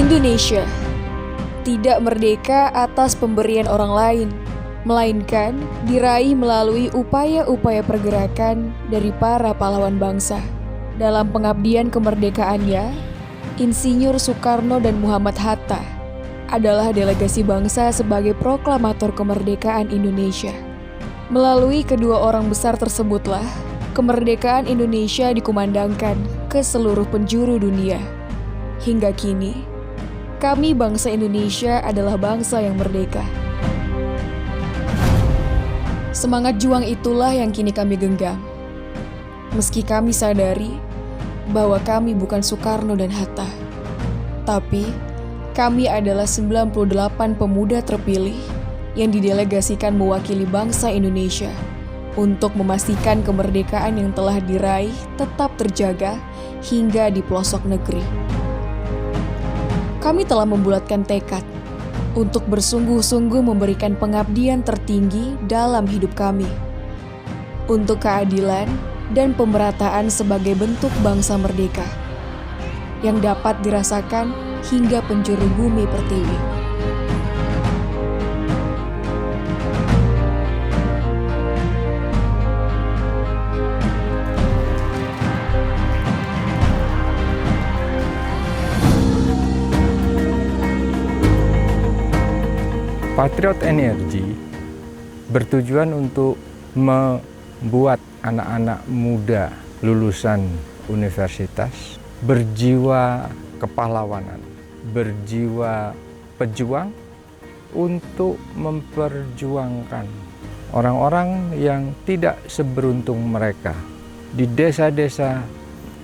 Indonesia tidak merdeka atas pemberian orang lain, melainkan diraih melalui upaya-upaya pergerakan dari para pahlawan bangsa. Dalam pengabdian kemerdekaannya, Insinyur Soekarno dan Muhammad Hatta adalah delegasi bangsa sebagai proklamator kemerdekaan Indonesia. Melalui kedua orang besar tersebutlah, kemerdekaan Indonesia dikumandangkan ke seluruh penjuru dunia. Hingga kini, kami bangsa Indonesia adalah bangsa yang merdeka. Semangat juang itulah yang kini kami genggam. Meski kami sadari bahwa kami bukan Soekarno dan Hatta, tapi kami adalah 98 pemuda terpilih yang didelegasikan mewakili bangsa Indonesia untuk memastikan kemerdekaan yang telah diraih tetap terjaga hingga di pelosok negeri. Kami telah membulatkan tekad untuk bersungguh-sungguh memberikan pengabdian tertinggi dalam hidup kami untuk keadilan dan pemerataan sebagai bentuk bangsa merdeka yang dapat dirasakan hingga penjuru bumi pertiwi. Patriot Energy bertujuan untuk membuat anak-anak muda lulusan universitas berjiwa kepahlawanan, berjiwa pejuang untuk memperjuangkan orang-orang yang tidak seberuntung mereka di desa-desa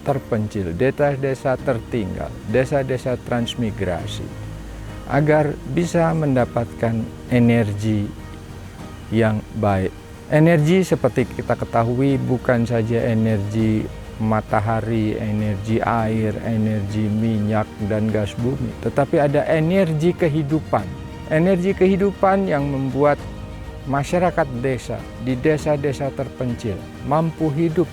terpencil, desa-desa tertinggal, desa-desa transmigrasi, agar bisa mendapatkan energi yang baik. Energi seperti kita ketahui bukan saja energi matahari, energi air, energi minyak dan gas bumi, tetapi ada energi kehidupan. Energi kehidupan yang membuat masyarakat desa di desa-desa terpencil mampu hidup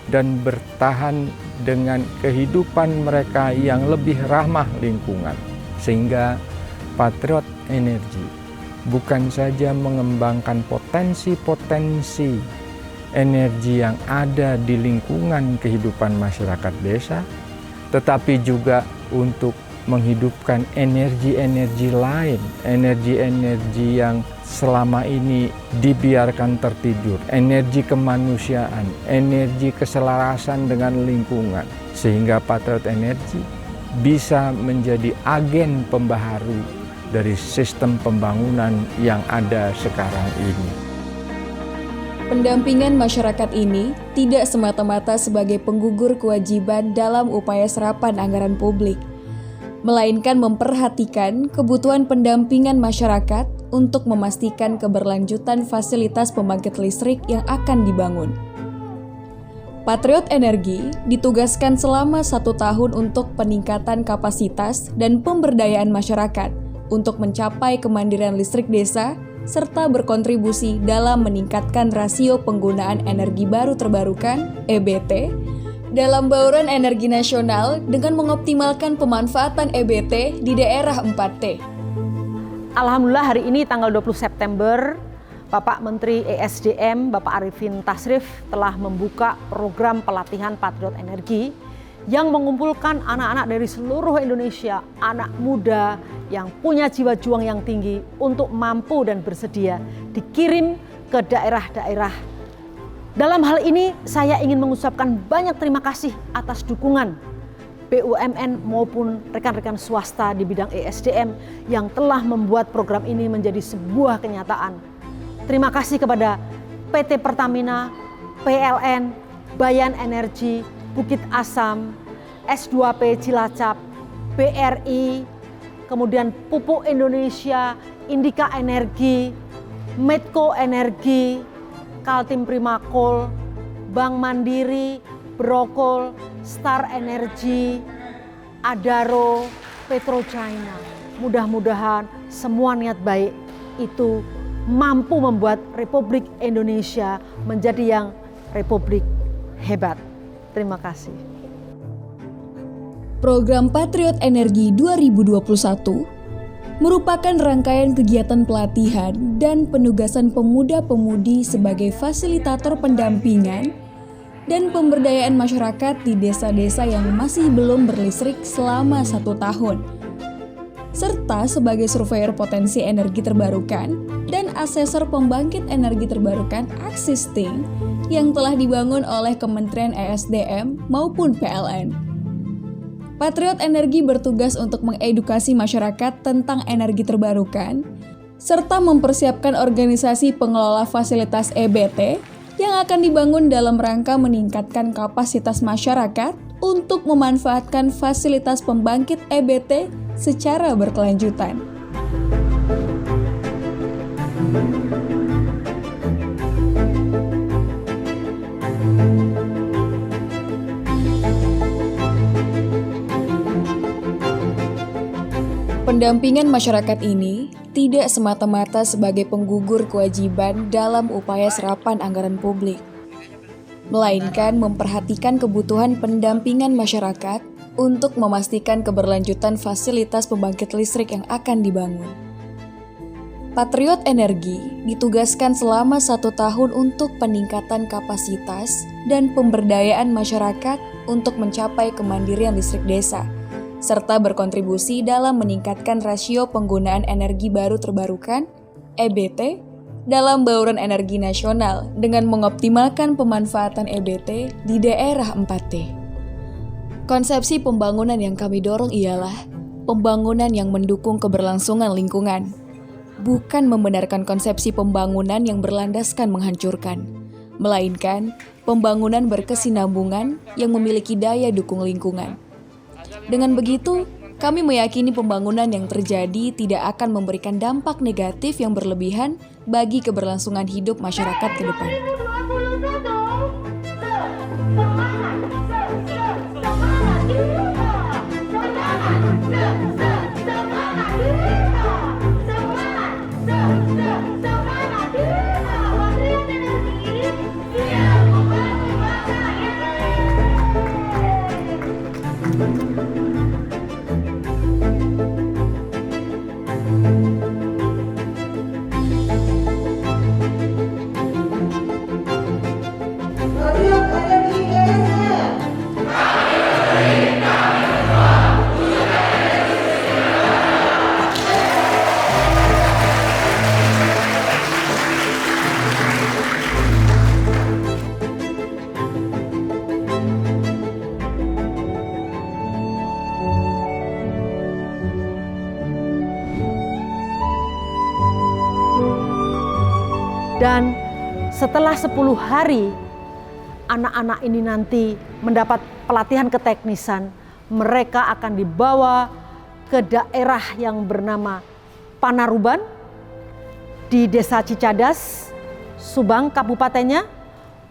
dan bertahan dengan kehidupan mereka yang lebih ramah lingkungan. Sehingga Patriot Energy bukan saja mengembangkan potensi-potensi energi yang ada di lingkungan kehidupan masyarakat desa, tetapi juga untuk menghidupkan energi-energi lain, energi-energi yang selama ini dibiarkan tertidur, energi kemanusiaan, energi keselarasan dengan lingkungan, sehingga Patriot Energy bisa menjadi agen pembaharu dari sistem pembangunan yang ada sekarang ini. Pendampingan masyarakat ini tidak semata-mata sebagai penggugur kewajiban dalam upaya serapan anggaran publik, melainkan memperhatikan kebutuhan pendampingan masyarakat untuk memastikan keberlanjutan fasilitas pembangkit listrik yang akan dibangun. Patriot Energy ditugaskan selama 1 tahun untuk peningkatan kapasitas dan pemberdayaan masyarakat untuk mencapai kemandirian listrik desa, serta berkontribusi dalam meningkatkan rasio penggunaan energi baru terbarukan (EBT) dalam bauran energi nasional dengan mengoptimalkan pemanfaatan EBT di daerah 4T. Alhamdulillah hari ini tanggal 20 September, Bapak Menteri ESDM, Bapak Arifin Tasrif telah membuka program pelatihan Patriot Energy yang mengumpulkan anak-anak dari seluruh Indonesia, anak muda yang punya jiwa juang yang tinggi untuk mampu dan bersedia dikirim ke daerah-daerah. Dalam hal ini saya ingin mengucapkan banyak terima kasih atas dukungan BUMN maupun rekan-rekan swasta di bidang ESDM yang telah membuat program ini menjadi sebuah kenyataan. Terima kasih kepada PT Pertamina, PLN, Bayan Energi, Bukit Asam, S2P Cilacap, BRI, kemudian Pupuk Indonesia, Indika Energi, Medco Energi, Kaltim Primakol, Bank Mandiri, Brokol, Star Energy, Adaro, Petro China. Mudah-mudahan semua niat baik itu mampu membuat Republik Indonesia menjadi yang republik hebat. Terima kasih. Program Patriot Energi 2021 merupakan rangkaian kegiatan pelatihan dan penugasan pemuda-pemudi sebagai fasilitator pendampingan dan pemberdayaan masyarakat di desa-desa yang masih belum berlistrik selama 1 tahun, serta sebagai surveyor potensi energi terbarukan dan asesor pembangkit energi terbarukan existing yang telah dibangun oleh Kementerian ESDM maupun PLN. Patriot Energi bertugas untuk mengedukasi masyarakat tentang energi terbarukan, serta mempersiapkan organisasi pengelola fasilitas EBT yang akan dibangun dalam rangka meningkatkan kapasitas masyarakat untuk memanfaatkan fasilitas pembangkit EBT secara berkelanjutan. Pendampingan masyarakat ini tidak semata-mata sebagai penggugur kewajiban dalam upaya serapan anggaran publik, melainkan memperhatikan kebutuhan pendampingan masyarakat untuk memastikan keberlanjutan fasilitas pembangkit listrik yang akan dibangun. Patriot Energi ditugaskan selama 1 tahun untuk peningkatan kapasitas dan pemberdayaan masyarakat untuk mencapai kemandirian listrik desa, serta berkontribusi dalam meningkatkan rasio penggunaan energi baru terbarukan (EBT) dalam bauran energi nasional dengan mengoptimalkan pemanfaatan EBT di daerah 4T. Konsepsi pembangunan yang kami dorong ialah pembangunan yang mendukung keberlangsungan lingkungan, bukan membenarkan konsepsi pembangunan yang berlandaskan menghancurkan, melainkan pembangunan berkesinambungan yang memiliki daya dukung lingkungan. Dengan begitu, kami meyakini pembangunan yang terjadi tidak akan memberikan dampak negatif yang berlebihan bagi keberlangsungan hidup masyarakat ke depan. Dan setelah 10 hari anak-anak ini nanti mendapat pelatihan keteknisan, mereka akan dibawa ke daerah yang bernama Panaruban di Desa Cicadas, Subang kabupatennya,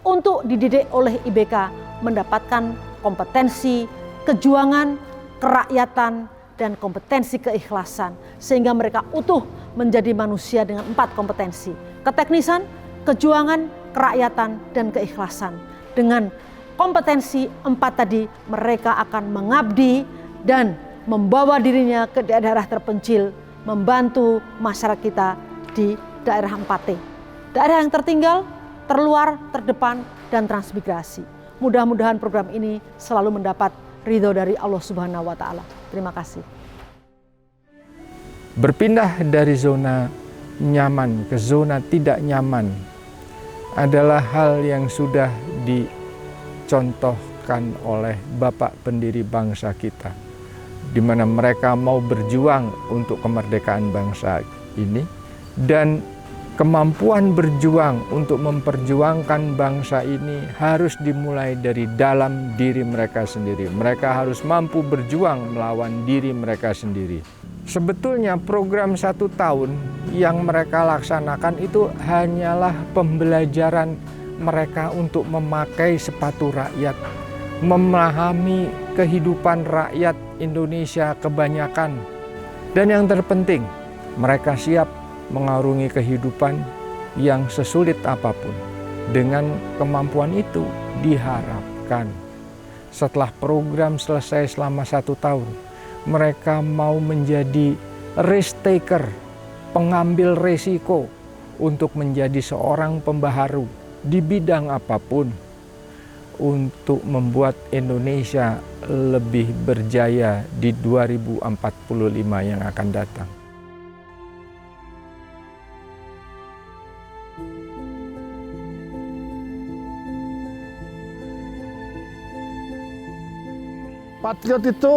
untuk dididik oleh IBK mendapatkan kompetensi kejuangan, kerakyatan, dan kompetensi keikhlasan, sehingga mereka utuh menjadi manusia dengan 4 kompetensi: keteknisan, kejuangan, kerakyatan, dan keikhlasan. Dengan kompetensi 4 tadi, mereka akan mengabdi dan membawa dirinya ke daerah terpencil, membantu masyarakat kita di daerah 4T. Daerah yang tertinggal, terluar, terdepan, dan transmigrasi. Mudah-mudahan program ini selalu mendapat ridho dari Allah Subhanahu wa Ta'ala. Terima kasih. Berpindah dari zona nyaman ke zona tidak nyaman adalah hal yang sudah dicontohkan oleh Bapak pendiri bangsa kita, di mana mereka mau berjuang untuk kemerdekaan bangsa ini, dan kemampuan berjuang untuk memperjuangkan bangsa ini harus dimulai dari dalam diri mereka sendiri. Mereka harus mampu berjuang melawan diri mereka sendiri. Sebetulnya program 1 tahun yang mereka laksanakan itu hanyalah pembelajaran mereka untuk memakai sepatu rakyat, memahami kehidupan rakyat Indonesia kebanyakan. Dan yang terpenting, mereka siap mengarungi kehidupan yang sesulit apapun. Dengan kemampuan itu diharapkan setelah program selesai selama 1 tahun, mereka mau menjadi risk taker, pengambil resiko untuk menjadi seorang pembaharu di bidang apapun untuk membuat Indonesia lebih berjaya di 2045 yang akan datang. Patriot itu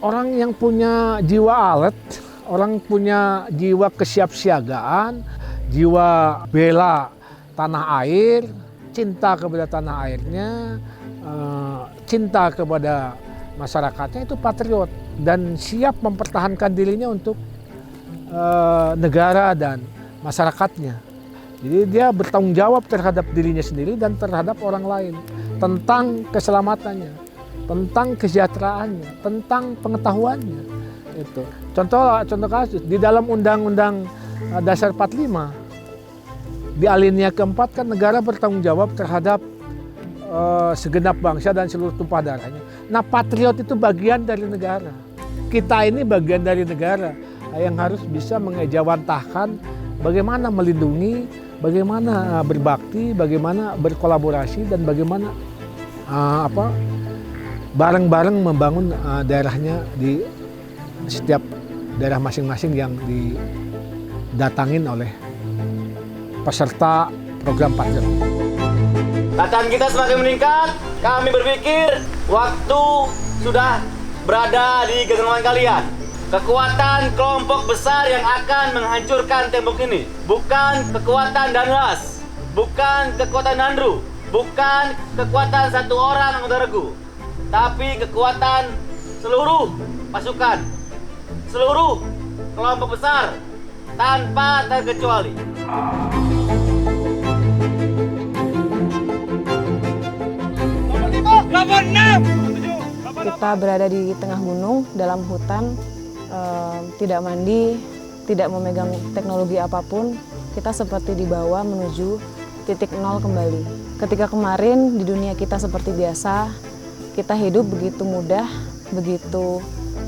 orang yang punya jiwa alert, orang punya jiwa kesiapsiagaan, jiwa bela tanah air, cinta kepada tanah airnya, cinta kepada masyarakatnya, itu patriot dan siap mempertahankan dirinya untuk negara dan masyarakatnya. Jadi dia bertanggung jawab terhadap dirinya sendiri dan terhadap orang lain tentang keselamatannya, tentang kesejahteraannya, tentang pengetahuannya. Itu contoh kasus di dalam Undang-Undang Dasar 45 di alinea keempat kan negara bertanggung jawab terhadap segenap bangsa dan seluruh tumpah darahnya. Nah, patriot itu bagian dari negara. Kita ini bagian dari negara yang harus bisa mengejawantahkan bagaimana melindungi, bagaimana berbakti, bagaimana berkolaborasi, dan bagaimana bareng-bareng membangun daerahnya di setiap daerah masing-masing yang didatangin oleh peserta program Patriot. Latihan kita semakin meningkat, kami berpikir waktu sudah berada di genggaman kalian. Kekuatan kelompok besar yang akan menghancurkan tembok ini bukan kekuatan Danwas, bukan kekuatan Nandru, bukan kekuatan satu orang anggota regu, tapi kekuatan seluruh pasukan, seluruh kelompok besar tanpa terkecuali. Kita berada di tengah gunung, dalam hutan, tidak mandi, tidak memegang teknologi apapun. Kita seperti dibawa menuju titik nol kembali. Ketika kemarin di dunia kita seperti biasa, kita hidup begitu mudah, begitu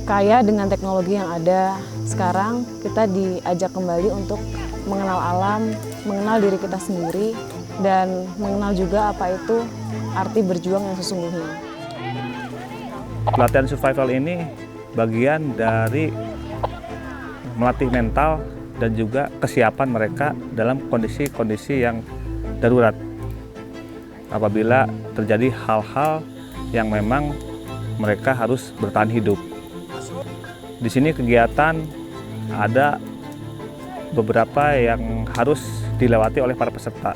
kaya dengan teknologi yang ada. Sekarang kita diajak kembali untuk mengenal alam, mengenal diri kita sendiri, dan mengenal juga apa itu arti berjuang yang sesungguhnya. Latihan survival ini bagian dari melatih mental dan juga kesiapan mereka dalam kondisi-kondisi yang darurat. Apabila terjadi hal-hal yang memang mereka harus bertahan hidup. Di sini kegiatan ada beberapa yang harus dilewati oleh para peserta.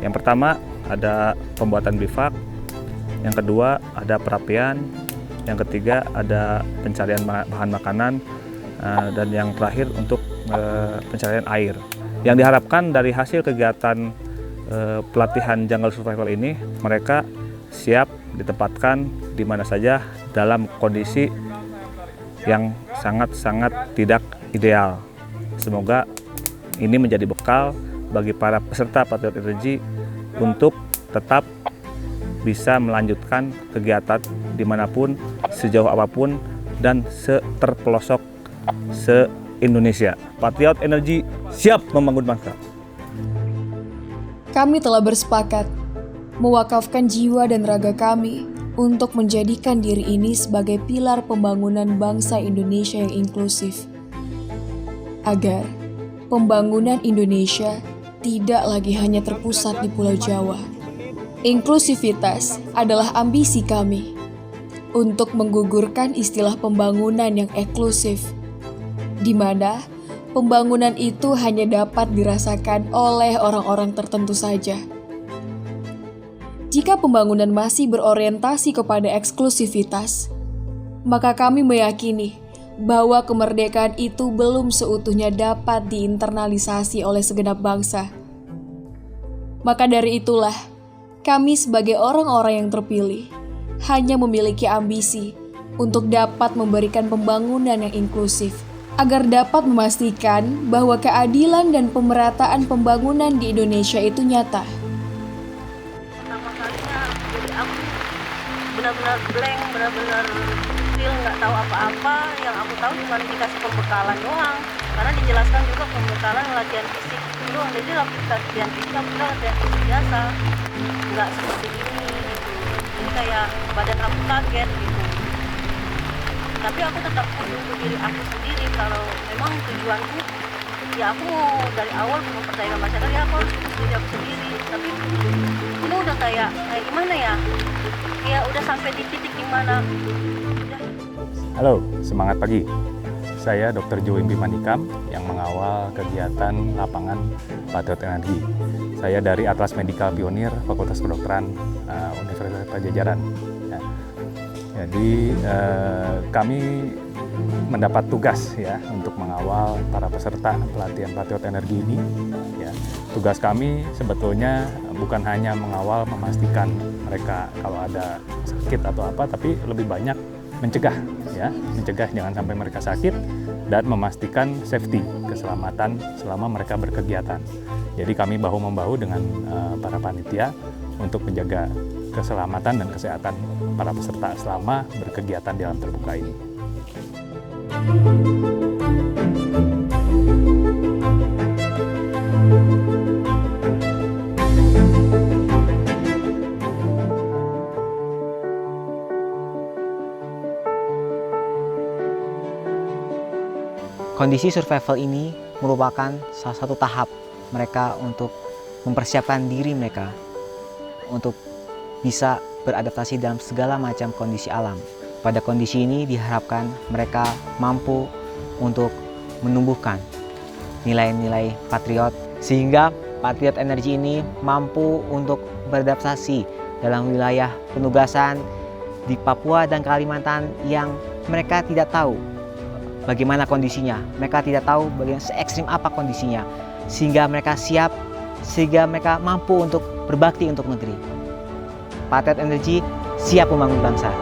Yang pertama ada pembuatan bivak, yang kedua ada perapian, yang ketiga ada pencarian bahan makanan, dan yang terakhir untuk pencarian air. Yang diharapkan dari hasil kegiatan pelatihan jungle survival ini, mereka siap ditempatkan di mana saja dalam kondisi yang sangat-sangat tidak ideal. Semoga ini menjadi bekal bagi para peserta Patriot Energy untuk tetap bisa melanjutkan kegiatan dimanapun, sejauh apapun, dan seterpelosok se-Indonesia. Patriot Energy siap membangun bangsa. Kami telah bersepakat mewakafkan jiwa dan raga kami untuk menjadikan diri ini sebagai pilar pembangunan bangsa Indonesia yang inklusif. Agar pembangunan Indonesia tidak lagi hanya terpusat di Pulau Jawa. Inklusivitas adalah ambisi kami untuk menggugurkan istilah pembangunan yang eksklusif, di mana pembangunan itu hanya dapat dirasakan oleh orang-orang tertentu saja. Jika pembangunan masih berorientasi kepada eksklusivitas, maka kami meyakini bahwa kemerdekaan itu belum seutuhnya dapat diinternalisasi oleh segenap bangsa. Maka dari itulah, kami sebagai orang-orang yang terpilih hanya memiliki ambisi untuk dapat memberikan pembangunan yang inklusif, agar dapat memastikan bahwa keadilan dan pemerataan pembangunan di Indonesia itu nyata. Pertama kalinya jadi aku benar-benar blank, benar-benar feel nggak tahu apa-apa. Yang aku tahu cuma dikasih pembekalan doang, karena dijelaskan juga pembekalan latihan fisik doang. Jadi latihan fisik aku kira latihan fisik biasa, nggak seperti ini gitu. Jadi kayak badan aku kaget gitu. Tapi aku tetap punya untuk diri aku sendiri, kalau memang tujuanku ya aku mau dari awal memperdayakan masyarakat, ya aku harus diri aku sendiri. Tapi ini udah kayak gimana ya, kayak udah sampai di titik dimana. Halo, semangat pagi. Saya Dr. Joim Bimanikam yang mengawal kegiatan lapangan Patriot Energi. Saya dari Atlas Medical Pionir Fakultas Kedokteran Universitas Pajajaran. Ya. Jadi kami mendapat tugas ya untuk mengawal para peserta pelatihan Patriot Energi ini. Ya. Tugas kami sebetulnya bukan hanya mengawal memastikan mereka kalau ada sakit atau apa, tapi lebih banyak mencegah ya, mencegah jangan sampai mereka sakit dan memastikan safety, keselamatan selama mereka berkegiatan. Jadi kami bahu-membahu dengan para panitia untuk menjaga keselamatan dan kesehatan para peserta selama berkegiatan di alam terbuka ini. Kondisi survival ini merupakan salah satu tahap mereka untuk mempersiapkan diri mereka untuk bisa beradaptasi dalam segala macam kondisi alam. Pada kondisi ini diharapkan mereka mampu untuk menumbuhkan nilai-nilai patriot, sehingga Patriot Energi ini mampu untuk beradaptasi dalam wilayah penugasan di Papua dan Kalimantan yang mereka tidak tahu bagaimana kondisinya, mereka tidak tahu bagaimana se-ekstrim apa kondisinya, sehingga mereka siap, sehingga mereka mampu untuk berbakti untuk negeri. Patriot Energi siap membangun bangsa.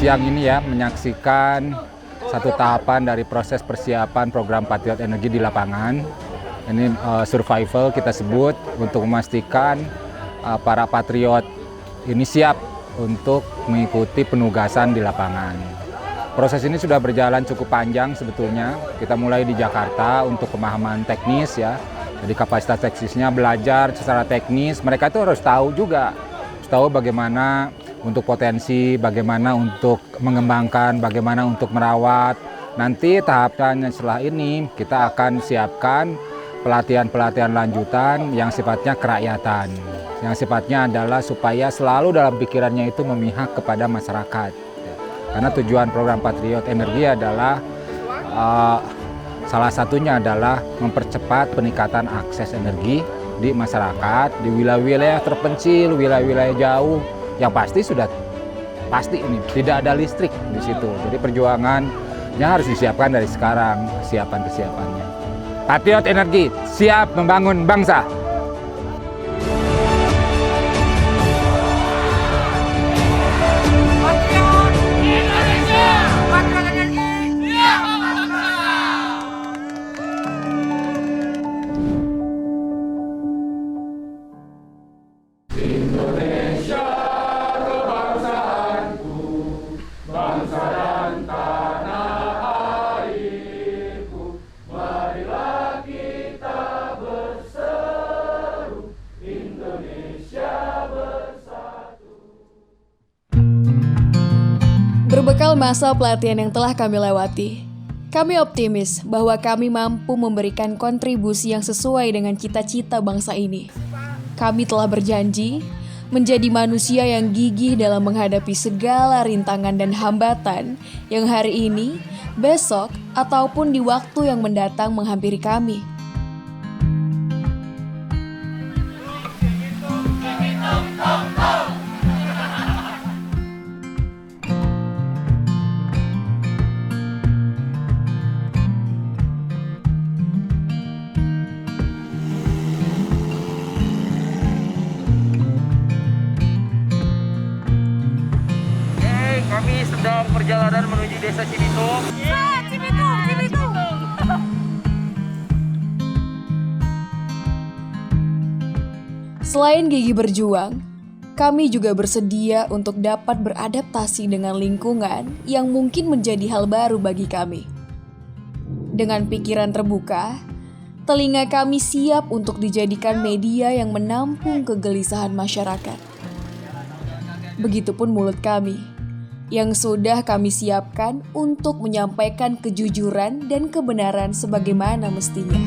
Siang ini ya menyaksikan satu tahapan dari proses persiapan program Patriot Energi di lapangan. Ini survival kita sebut untuk memastikan para patriot ini siap untuk mengikuti penugasan di lapangan. Proses ini sudah berjalan cukup panjang sebetulnya. Kita mulai di Jakarta untuk pemahaman teknis ya. Jadi kapasitas teknisnya belajar secara teknis. Mereka itu harus tahu juga, harus tahu bagaimana untuk potensi, bagaimana untuk mengembangkan, bagaimana untuk merawat. Nanti tahapannya setelah ini kita akan siapkan pelatihan-pelatihan lanjutan yang sifatnya kerakyatan. Yang sifatnya adalah supaya selalu dalam pikirannya itu memihak kepada masyarakat. Karena tujuan program Patriot Energi adalah salah satunya adalah mempercepat peningkatan akses energi di masyarakat, di wilayah-wilayah terpencil, wilayah-wilayah jauh, yang pasti sudah pasti ini tidak ada listrik di situ. Jadi perjuangannya harus disiapkan dari sekarang, kesiapan-kesiapannya. Patriot Energi siap membangun bangsa. Berbekal masa pelatihan yang telah kami lewati, kami optimis bahwa kami mampu memberikan kontribusi yang sesuai dengan cita-cita bangsa ini. Kami telah berjanji menjadi manusia yang gigih dalam menghadapi segala rintangan dan hambatan yang hari ini, besok, ataupun di waktu yang mendatang menghampiri kami. Desa Cibitung. Cibitung. Selain gigi berjuang, kami juga bersedia untuk dapat beradaptasi dengan lingkungan yang mungkin menjadi hal baru bagi kami. Dengan pikiran terbuka, telinga kami siap untuk dijadikan media yang menampung kegelisahan masyarakat. Begitupun mulut kami, yang sudah kami siapkan untuk menyampaikan kejujuran dan kebenaran sebagaimana mestinya.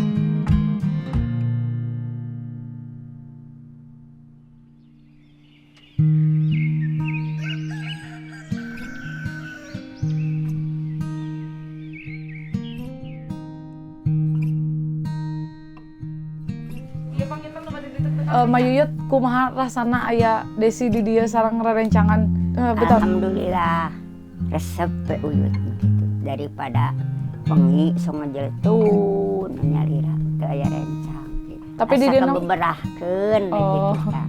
Mayuyut kumaha rasana aya Desi di dia sareng rerencangan betul. Alhamdulillah resep uyut gitu daripada pengi songajeltun nyalira teu aya rencang gitu. Tapi di dieu beberahkeun gitu kita.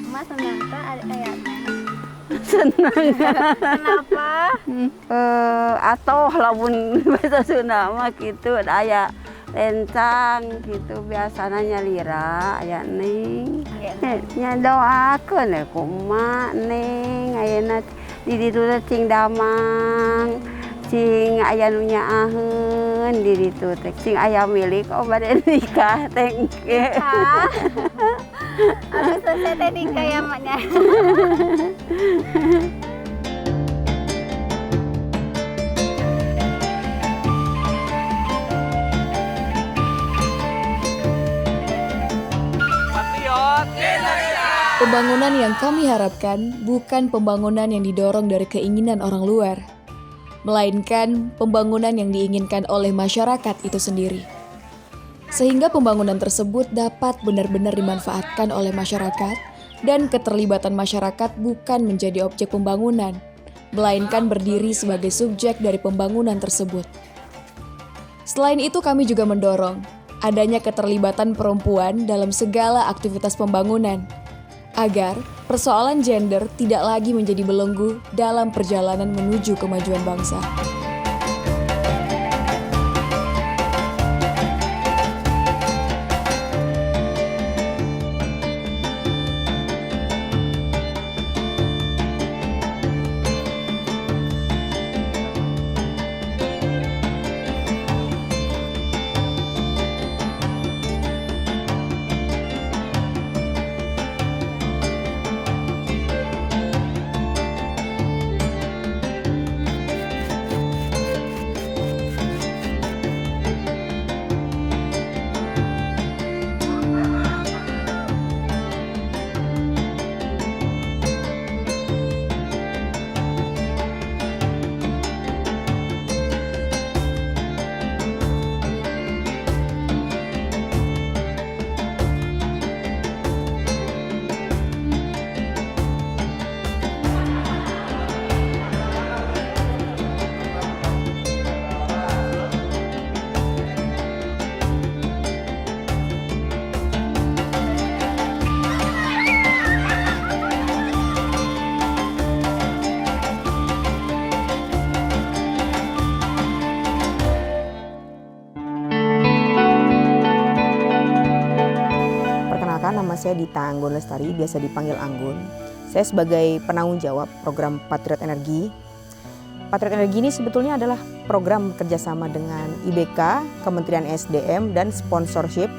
Mas senang teh ada kayaknya. Senang. Kenapa? Atoh lamun bahasa Sunda mah kitu aya rencang gitu biasana nyalira aya ning. Nya doakeun kumaha ning ayeuna di ditu cing damang. Cing aya nu nyaaheun di ditu teh cing aya milik bade nikah teh. Aku selesai tadi kayak maknya. Pembangunan yang kami harapkan bukan pembangunan yang didorong dari keinginan orang luar, melainkan pembangunan yang diinginkan oleh masyarakat itu sendiri. Sehingga pembangunan tersebut dapat benar-benar dimanfaatkan oleh masyarakat dan keterlibatan masyarakat bukan menjadi objek pembangunan, melainkan berdiri sebagai subjek dari pembangunan tersebut. Selain itu kami juga mendorong adanya keterlibatan perempuan dalam segala aktivitas pembangunan, agar persoalan gender tidak lagi menjadi belenggu dalam perjalanan menuju kemajuan bangsa. Nama saya Dita Anggun Lestari, biasa dipanggil Anggun. Saya sebagai penanggung jawab program Patriot Energi. Patriot Energi ini sebetulnya adalah program kerjasama dengan IBK, Kementerian SDM, dan sponsorship,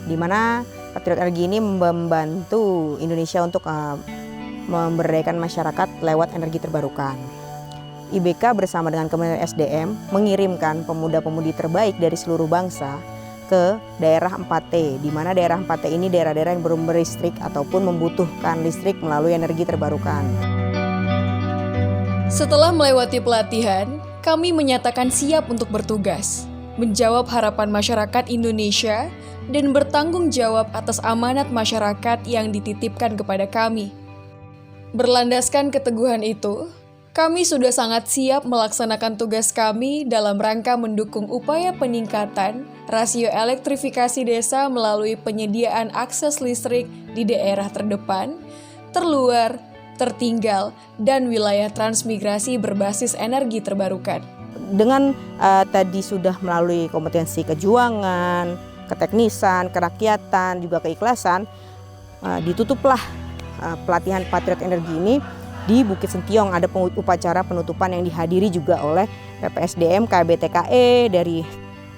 di mana Patriot Energi ini membantu Indonesia untuk memberdayakan masyarakat lewat energi terbarukan. IBK bersama dengan Kementerian SDM mengirimkan pemuda-pemudi terbaik dari seluruh bangsa ke daerah 4T, di mana daerah 4T ini daerah-daerah yang belum berlistrik ataupun membutuhkan listrik melalui energi terbarukan. Setelah melewati pelatihan, kami menyatakan siap untuk bertugas, menjawab harapan masyarakat Indonesia, dan bertanggung jawab atas amanat masyarakat yang dititipkan kepada kami. Berlandaskan keteguhan itu, kami sudah sangat siap melaksanakan tugas kami dalam rangka mendukung upaya peningkatan rasio elektrifikasi desa melalui penyediaan akses listrik di daerah terdepan, terluar, tertinggal, dan wilayah transmigrasi berbasis energi terbarukan. Dengan tadi sudah melalui kompetensi kejuangan, keteknisan, kerakyatan, juga keikhlasan, ditutuplah pelatihan Patriot Energi ini di Bukit Sentiong. Ada upacara penutupan yang dihadiri juga oleh PPSDM KEBTKE, dari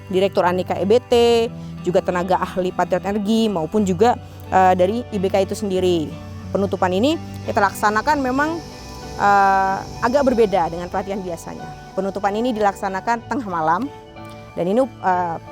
Direktur Anika EBT, juga tenaga ahli Patriot Energi, maupun juga dari IBK itu sendiri. Penutupan ini kita laksanakan memang agak berbeda dengan pelatihan biasanya. Penutupan ini dilaksanakan tengah malam, dan ini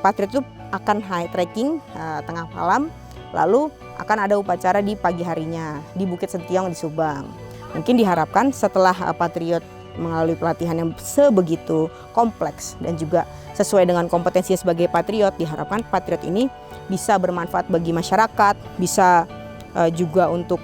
Patriot itu akan high trekking tengah malam, lalu akan ada upacara di pagi harinya di Bukit Sentiong di Subang. Mungkin diharapkan setelah Patriot melalui pelatihan yang sebegitu kompleks dan juga sesuai dengan kompetensi sebagai Patriot, diharapkan Patriot ini bisa bermanfaat bagi masyarakat, bisa juga untuk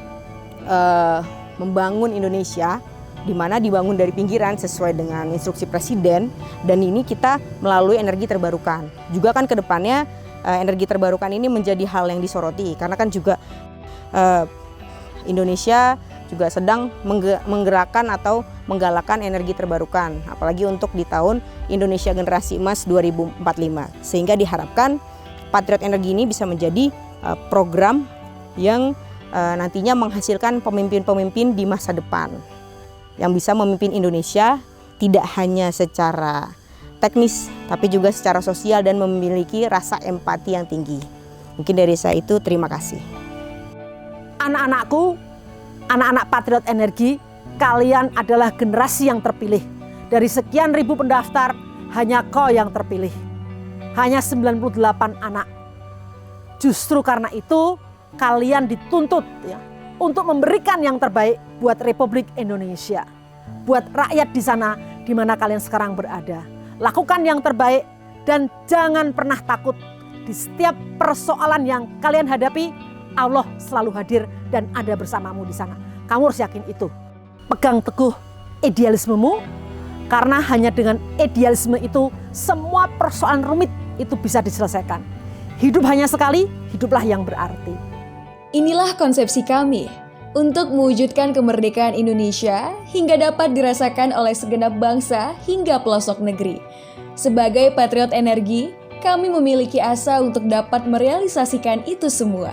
membangun Indonesia, di mana dibangun dari pinggiran sesuai dengan instruksi Presiden, dan ini kita melalui energi terbarukan. Juga kan ke depannya energi terbarukan ini menjadi hal yang disoroti, karena kan juga Indonesia juga sedang menggerakkan atau menggalakkan energi terbarukan, apalagi untuk di tahun Indonesia Generasi Emas 2045. Sehingga diharapkan Patriot Energi ini bisa menjadi program yang nantinya menghasilkan pemimpin-pemimpin di masa depan yang bisa memimpin Indonesia tidak hanya secara teknis, tapi juga secara sosial dan memiliki rasa empati yang tinggi. Mungkin dari saya itu, terima kasih. Anak-anakku, anak-anak Patriot Energi, kalian adalah generasi yang terpilih. Dari sekian ribu pendaftar, hanya kau yang terpilih. Hanya 98 anak. Justru karena itu, kalian dituntut ya, untuk memberikan yang terbaik buat Republik Indonesia, buat rakyat di sana di mana kalian sekarang berada. Lakukan yang terbaik dan jangan pernah takut. Di setiap persoalan yang kalian hadapi, Allah selalu hadir dan ada bersamamu di sana. Kamu harus yakin itu. Pegang teguh idealismemu, karena hanya dengan idealisme itu semua persoalan rumit itu bisa diselesaikan. Hidup hanya sekali, hiduplah yang berarti. Inilah konsepsi kami untuk mewujudkan kemerdekaan Indonesia hingga dapat dirasakan oleh segenap bangsa hingga pelosok negeri. Sebagai Patriot Energi, kami memiliki asa untuk dapat merealisasikan itu semua.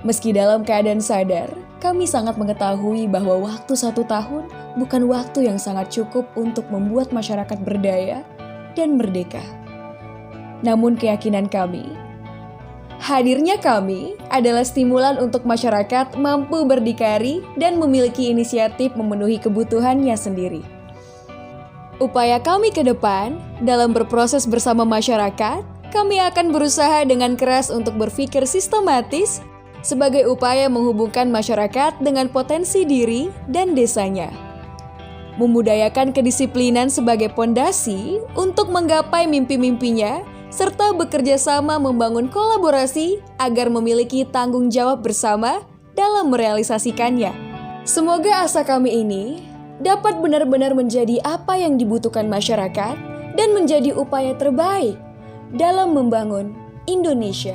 Meski dalam keadaan sadar, kami sangat mengetahui bahwa waktu 1 tahun bukan waktu yang sangat cukup untuk membuat masyarakat berdaya dan merdeka. Namun keyakinan kami, hadirnya kami adalah stimulan untuk masyarakat mampu berdikari dan memiliki inisiatif memenuhi kebutuhannya sendiri. Upaya kami ke depan dalam berproses bersama masyarakat, kami akan berusaha dengan keras untuk berpikir sistematis sebagai upaya menghubungkan masyarakat dengan potensi diri dan desanya. Membudayakan kedisiplinan sebagai pondasi untuk menggapai mimpi-mimpinya, serta bekerja sama membangun kolaborasi agar memiliki tanggung jawab bersama dalam merealisasikannya. Semoga asa kami ini dapat benar-benar menjadi apa yang dibutuhkan masyarakat dan menjadi upaya terbaik dalam membangun Indonesia.